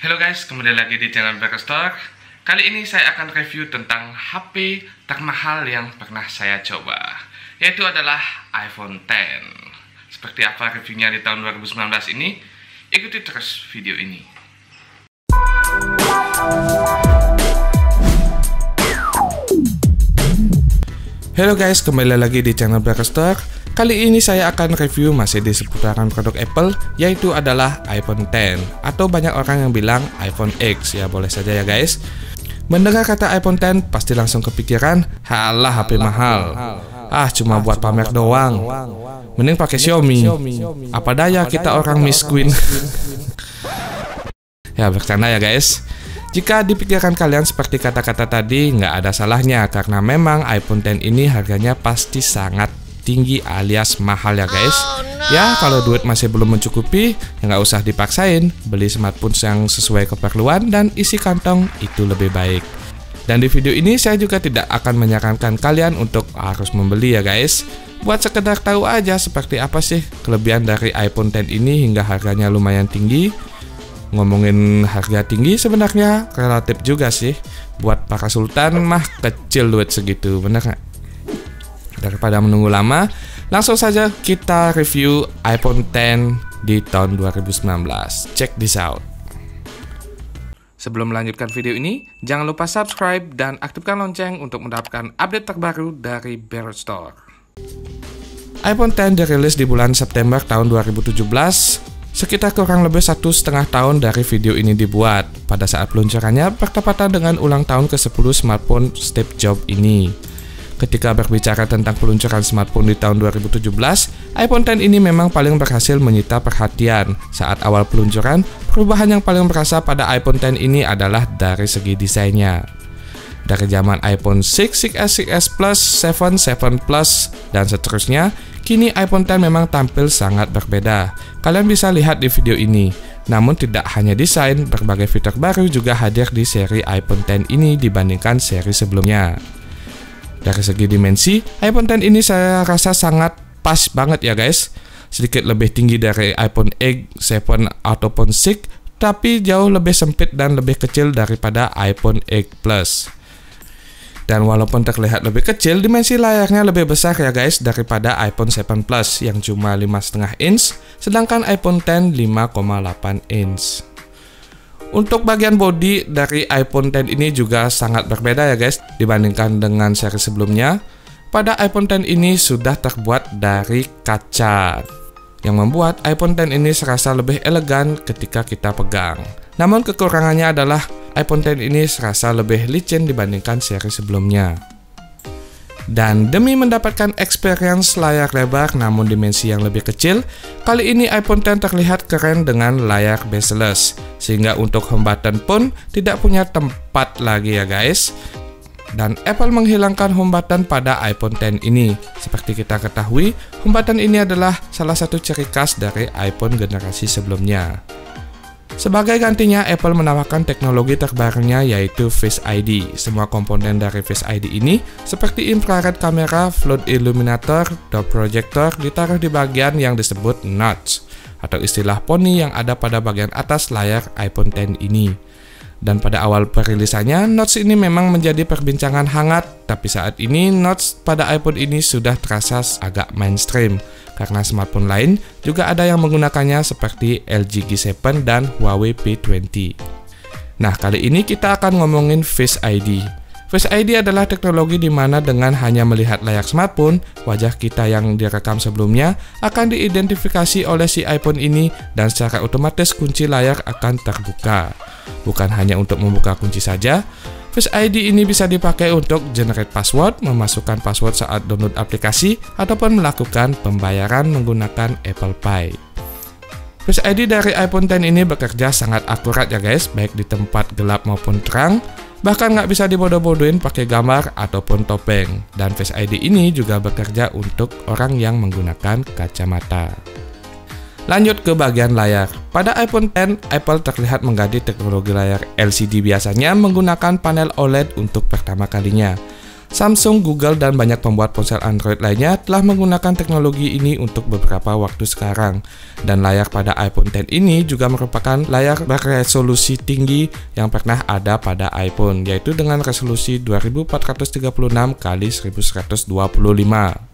Halo guys, kembali lagi di channel Berkestor. Kali ini saya akan review tentang HP termahal yang pernah saya coba, yaitu adalah iPhone X. Seperti apa reviewnya di tahun 2019 ini? Ikuti terus video ini. Halo guys, kembali lagi di channel Berkestor. Kali ini saya akan review masih di seputaran produk Apple, yaitu adalah iPhone X, atau banyak orang yang bilang iPhone X, ya boleh saja ya guys. Mendengar kata iPhone X pasti langsung kepikiran, halah HP mahal. Cuma buat pamer doang. Mending pakai Xiaomi. Apa daya kita orang miskin. Ya bercanda ya guys. Jika di pikiran kalian seperti kata-kata tadi, nggak ada salahnya karena memang iPhone X ini harganya pasti sangat tinggi alias mahal ya guys. Ya kalau duit masih belum mencukupi, ya nggak usah dipaksain. Beli smartphone yang sesuai keperluan dan isi kantong itu lebih baik. Dan di video ini saya juga tidak akan menyarankan kalian untuk harus membeli ya guys. Buat sekedar tahu aja seperti apa sih kelebihan dari iPhone X ini hingga harganya lumayan tinggi. Ngomongin harga tinggi sebenarnya relatif juga sih. Buat para sultan mah kecil duit segitu, bener nggak? Daripada menunggu lama, langsung saja kita review iPhone X di tahun 2019. Check this out. Sebelum melanjutkan video ini, jangan lupa subscribe dan aktifkan lonceng untuk mendapatkan update terbaru dari Berkestor. iPhone X dirilis di bulan September tahun 2017, sekitar kurang lebih 1,5 tahun dari video ini dibuat. Pada saat peluncurannya bertepatan dengan ulang tahun ke-10 smartphone Steve Jobs ini. Ketika berbicara tentang peluncuran smartphone di tahun 2017, iPhone X ini memang paling berhasil menyita perhatian. Saat awal peluncuran, perubahan yang paling berasa pada iPhone X ini adalah dari segi desainnya. Dari zaman iPhone 6, 6s, 6s Plus, 7, 7 Plus, dan seterusnya, kini iPhone X memang tampil sangat berbeda. Kalian bisa lihat di video ini. Namun tidak hanya desain, berbagai fitur baru juga hadir di seri iPhone X ini dibandingkan seri sebelumnya. Dari segi dimensi, iPhone X ini saya rasa sangat pas banget ya guys. Sedikit lebih tinggi dari iPhone X, 7 ataupun 6, tapi jauh lebih sempit dan lebih kecil daripada iPhone X Plus. Dan walaupun terlihat lebih kecil, dimensi layarnya lebih besar ya guys daripada iPhone 7 Plus yang cuma 5,5 inch, sedangkan iPhone X 5,8 inch. Untuk bagian bodi dari iPhone X ini juga sangat berbeda ya guys dibandingkan dengan seri sebelumnya. Pada iPhone X ini sudah terbuat dari kaca, yang membuat iPhone X ini serasa lebih elegan ketika kita pegang. Namun kekurangannya adalah iPhone X ini serasa lebih licin dibandingkan seri sebelumnya. Dan demi mendapatkan experience layar lebar namun dimensi yang lebih kecil, kali ini iPhone X terlihat keren dengan layar bezel-less, sehingga untuk home button pun tidak punya tempat lagi ya guys. Dan Apple menghilangkan home button pada iPhone X ini. Seperti kita ketahui, home button ini adalah salah satu ciri khas dari iPhone generasi sebelumnya. Sebagai gantinya, Apple menawarkan teknologi terbarunya yaitu Face ID. Semua komponen dari Face ID ini seperti infrared kamera, float illuminator, door projector ditaruh di bagian yang disebut notch atau istilah poni yang ada pada bagian atas layar iPhone X ini. Dan pada awal perilisannya, notch ini memang menjadi perbincangan hangat, tapi saat ini notch pada iPhone ini sudah terasa agak mainstream karena smartphone lain juga ada yang menggunakannya seperti LG G7 dan Huawei P20. Nah, kali ini kita akan ngomongin Face ID. Face ID adalah teknologi di mana dengan hanya melihat layar smartphone, wajah kita yang direkam sebelumnya akan diidentifikasi oleh si iPhone ini dan secara otomatis kunci layar akan terbuka. Bukan hanya untuk membuka kunci saja, Face ID ini bisa dipakai untuk generate password, memasukkan password saat download aplikasi, ataupun melakukan pembayaran menggunakan Apple Pay. Face ID dari iPhone X ini bekerja sangat akurat ya guys, baik di tempat gelap maupun terang, bahkan nggak bisa dibodoh-bodohin pakai gambar ataupun topeng. Dan Face ID ini juga bekerja untuk orang yang menggunakan kacamata. Lanjut ke bagian layar. Pada iPhone X, Apple terlihat mengganti teknologi layar LCD biasanya menggunakan panel OLED untuk pertama kalinya. Samsung, Google, dan banyak pembuat ponsel Android lainnya telah menggunakan teknologi ini untuk beberapa waktu sekarang. Dan layar pada iPhone X ini juga merupakan layar beresolusi tinggi yang pernah ada pada iPhone, yaitu dengan resolusi 2436 x 1125.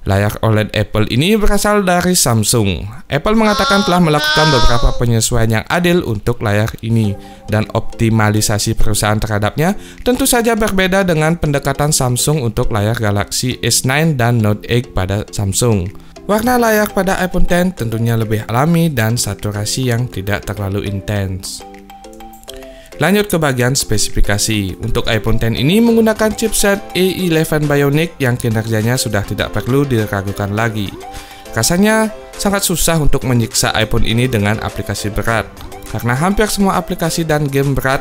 Layar OLED Apple ini berasal dari Samsung. Apple mengatakan telah melakukan beberapa penyesuaian yang adil untuk layar ini, dan optimalisasi perusahaan terhadapnya tentu saja berbeda dengan pendekatan Samsung untuk layar Galaxy S9 dan Note 8 pada Samsung. Warna layar pada iPhone X tentunya lebih alami dan saturasi yang tidak terlalu intens. Lanjut ke bagian spesifikasi. Untuk iPhone X ini menggunakan chipset A11 Bionic yang kinerjanya sudah tidak perlu diragukan lagi. Rasanya sangat susah untuk menyiksa iPhone ini dengan aplikasi berat, karena hampir semua aplikasi dan game berat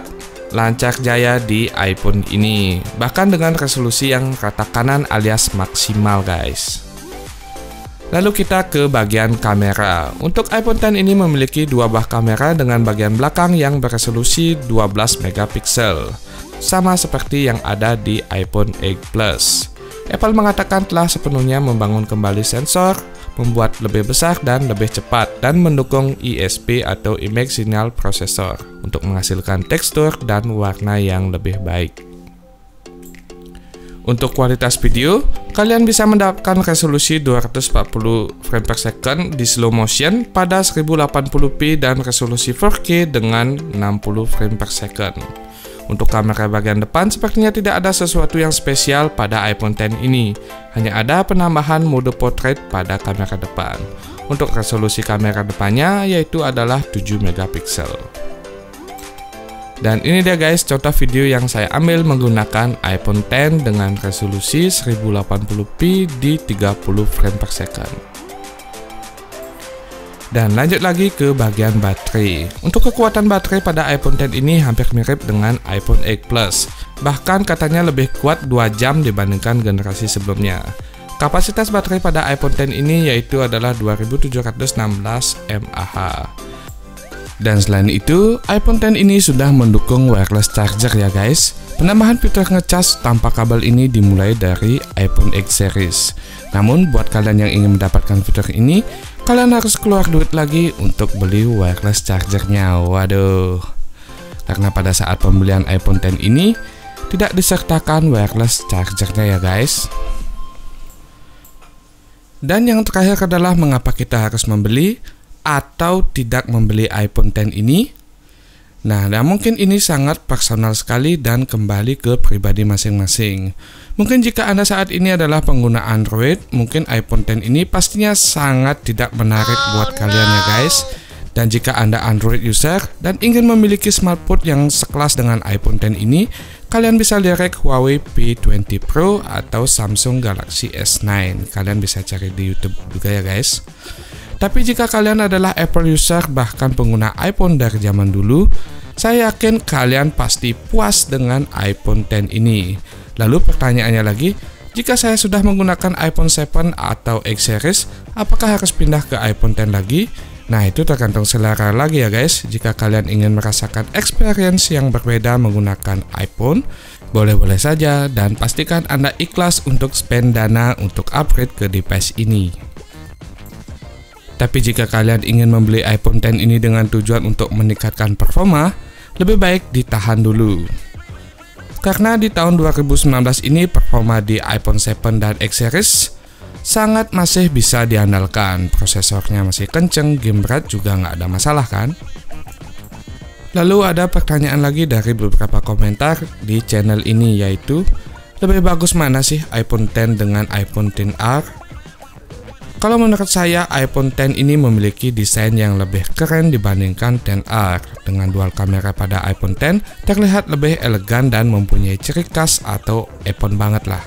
lancar jaya di iPhone ini, bahkan dengan resolusi yang rata kanan alias maksimal guys. Lalu kita ke bagian kamera. Untuk iPhone X ini memiliki dua buah kamera dengan bagian belakang yang beresolusi 12 megapiksel, sama seperti yang ada di iPhone 8 Plus. Apple mengatakan telah sepenuhnya membangun kembali sensor, membuat lebih besar dan lebih cepat, dan mendukung ISP atau Image Signal Processor untuk menghasilkan tekstur dan warna yang lebih baik. Untuk kualitas video, kalian bisa mendapatkan resolusi 240 frame per second di slow motion pada 1080p dan resolusi 4K dengan 60 frame per second. Untuk kamera bagian depan, sepertinya tidak ada sesuatu yang spesial pada iPhone X ini. Hanya ada penambahan mode portrait pada kamera depan. Untuk resolusi kamera depannya yaitu adalah 7 megapiksel. Dan ini dia guys contoh video yang saya ambil menggunakan iPhone X dengan resolusi 1080p di 30 frame per second. Dan lanjut lagi ke bagian baterai. Untuk kekuatan baterai pada iPhone X ini hampir mirip dengan iPhone 8 Plus. Bahkan katanya lebih kuat 2 jam dibandingkan generasi sebelumnya. Kapasitas baterai pada iPhone X ini yaitu adalah 2716 mAh. Dan selain itu, iPhone X ini sudah mendukung wireless charger ya guys. Penambahan fitur ngecas tanpa kabel ini dimulai dari iPhone X series. Namun buat kalian yang ingin mendapatkan fitur ini, kalian harus keluar duit lagi untuk beli wireless chargernya. Waduh. Karena pada saat pembelian iPhone X ini tidak disertakan wireless chargernya ya guys. Dan yang terakhir adalah mengapa kita harus membeli atau tidak membeli iPhone X ini. Nah, mungkin ini sangat personal sekali dan kembali ke pribadi masing-masing. Mungkin jika Anda saat ini adalah pengguna Android, mungkin iPhone X ini pastinya sangat tidak menarik buat kalian ya guys. Dan jika Anda Android user dan ingin memiliki smartphone yang sekelas dengan iPhone X ini, kalian bisa lirik Huawei P20 Pro atau Samsung Galaxy S9. Kalian bisa cari di YouTube juga ya guys. Tapi jika kalian adalah Apple user bahkan pengguna iPhone dari zaman dulu, saya yakin kalian pasti puas dengan iPhone X ini. Lalu pertanyaannya lagi, jika saya sudah menggunakan iPhone 7 atau X series, apakah harus pindah ke iPhone X lagi? Nah, itu tergantung selera lagi ya guys. Jika kalian ingin merasakan experience yang berbeda menggunakan iPhone, boleh-boleh saja, dan pastikan Anda ikhlas untuk spend dana untuk upgrade ke device ini. Tapi jika kalian ingin membeli iPhone X ini dengan tujuan untuk meningkatkan performa, lebih baik ditahan dulu. Karena di tahun 2019 ini performa di iPhone 7 dan X series sangat masih bisa diandalkan. Prosesornya masih kenceng, game berat juga nggak ada masalah kan? Lalu ada pertanyaan lagi dari beberapa komentar di channel ini, yaitu lebih bagus mana sih iPhone X dengan iPhone XR? Kalau menurut saya, iPhone X ini memiliki desain yang lebih keren dibandingkan XR. Dengan dual kamera pada iPhone X terlihat lebih elegan dan mempunyai ciri khas atau iPhone banget lah.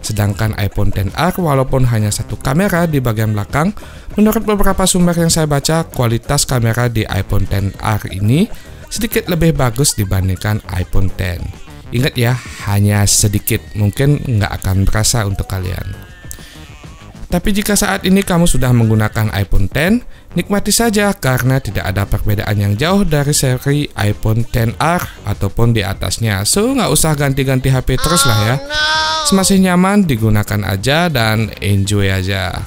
Sedangkan iPhone XR walaupun hanya satu kamera di bagian belakang, menurut beberapa sumber yang saya baca, kualitas kamera di iPhone XR ini sedikit lebih bagus dibandingkan iPhone X. Ingat ya, hanya sedikit, mungkin nggak akan berasa untuk kalian. Tapi jika saat ini kamu sudah menggunakan iPhone X, nikmati saja karena tidak ada perbedaan yang jauh dari seri iPhone XR ataupun di atasnya. So, nggak usah ganti-ganti HP terus lah ya. Semasih nyaman, digunakan aja dan enjoy aja.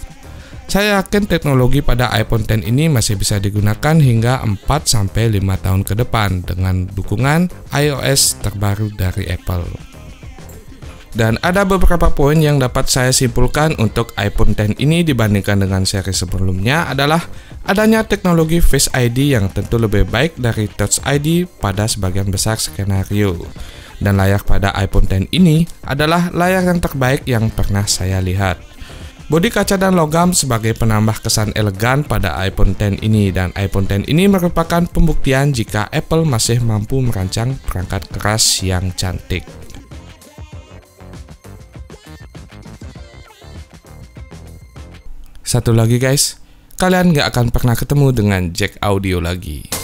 Saya yakin teknologi pada iPhone X ini masih bisa digunakan hingga 4-5 tahun ke depan dengan dukungan iOS terbaru dari Apple. Dan ada beberapa poin yang dapat saya simpulkan untuk iPhone X ini dibandingkan dengan seri sebelumnya adalah adanya teknologi Face ID yang tentu lebih baik dari Touch ID pada sebagian besar skenario. Dan layar pada iPhone X ini adalah layar yang terbaik yang pernah saya lihat. Bodi kaca dan logam sebagai penambah kesan elegan pada iPhone X ini, dan iPhone X ini merupakan pembuktian jika Apple masih mampu merancang perangkat keras yang cantik. Satu lagi guys, kalian nggak akan pernah ketemu dengan jack audio lagi.